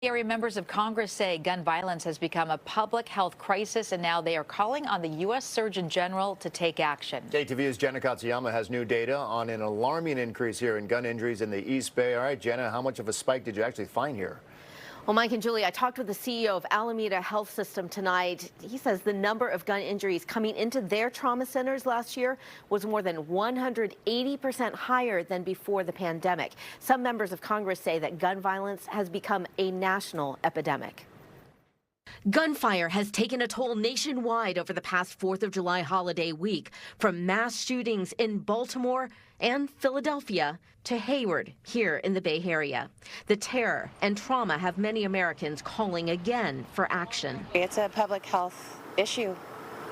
Area members of Congress say gun violence has become a public health crisis, and now they are calling on the U.S. Surgeon General to take action. KTVU's Jenna Katsuyama has new data on an alarming increase here in gun injuries in the East Bay. All right, Jenna, how much of a spike did you actually find here? Well, Mike and Julie, I talked with the CEO of Alameda Health Systems tonight. He says the number of gun injuries coming into their trauma centers last year was more than 180% higher than before the pandemic. Some members of Congress say that gun violence has become a national epidemic. Gunfire has taken a toll nationwide over the past 4th of July holiday week, from mass shootings in Baltimore and Philadelphia to Hayward here in the Bay Area. The terror and trauma have many Americans calling again for action. It's a public health issue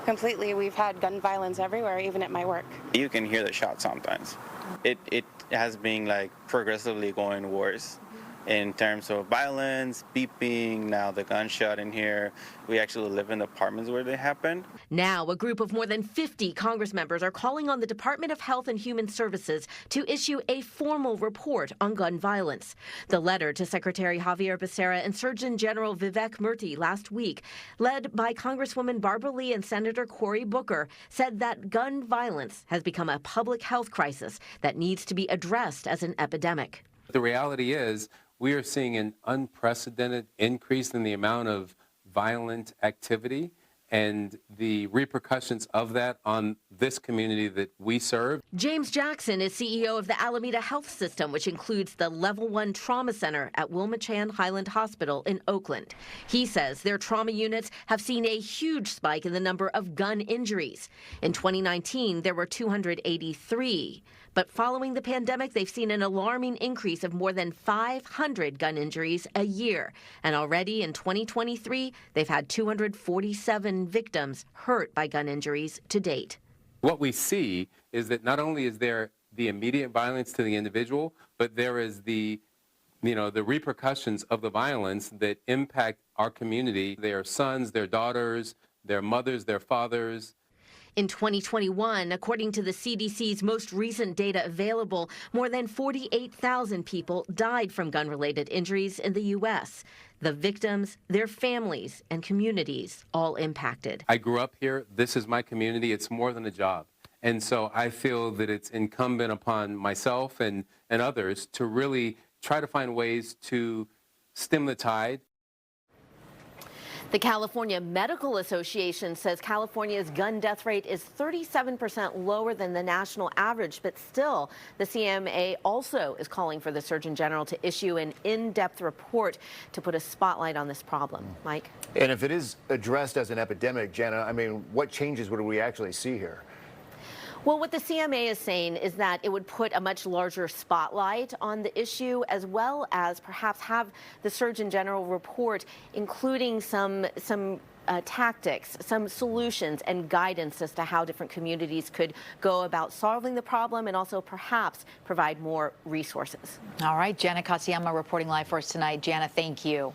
completely. We've had gun violence everywhere, even at my work. You can hear the shots sometimes. It has been like progressively going worse. In terms of violence, beeping, now the gunshot in here. We actually live in apartments where they happen. Now, a group of more than 50 Congress members are calling on the Department of Health and Human Services to issue a formal report on gun violence. The letter to Secretary Javier Becerra and Surgeon General Vivek Murthy last week, led by Congresswoman Barbara Lee and Senator Cory Booker, said that gun violence has become a public health crisis that needs to be addressed as an epidemic. The reality is, we are seeing an unprecedented increase in the amount of violent activity and the repercussions of that on this community that we serve. James Jackson is CEO of the Alameda Health System, which includes the Level 1 Trauma Center at Wilma Chan Highland Hospital in Oakland. He says their trauma units have seen a huge spike in the number of gun injuries. In 2019, there were 283. But following the pandemic, they've seen an alarming increase of more than 500 gun injuries a year. And already in 2023, they've had 247 victims hurt by gun injuries to date. What we see is that not only is there the immediate violence to the individual, but there is the repercussions of the violence that impact our community, their sons, their daughters, their mothers, their fathers. In 2021, according to the CDC's most recent data available, more than 48,000 people died from gun-related injuries in the U.S. The victims, their families, and communities all impacted. I grew up here. This is my community. It's more than a job. And so I feel that it's incumbent upon myself and others to really try to find ways to stem the tide. The California Medical Association says California's gun death rate is 37% lower than the national average, but still, the CMA also is calling for the Surgeon General to issue an in-depth report to put a spotlight on this problem. Mike? And if it is addressed as an epidemic, Jenna, I mean, what changes would we actually see here? Well, what the CMA is saying is that it would put a much larger spotlight on the issue, as well as perhaps have the Surgeon General report, including some tactics, some solutions and guidance as to how different communities could go about solving the problem, and also perhaps provide more resources. All right, Jenna Katsuyama reporting live for us tonight. Jenna, thank you.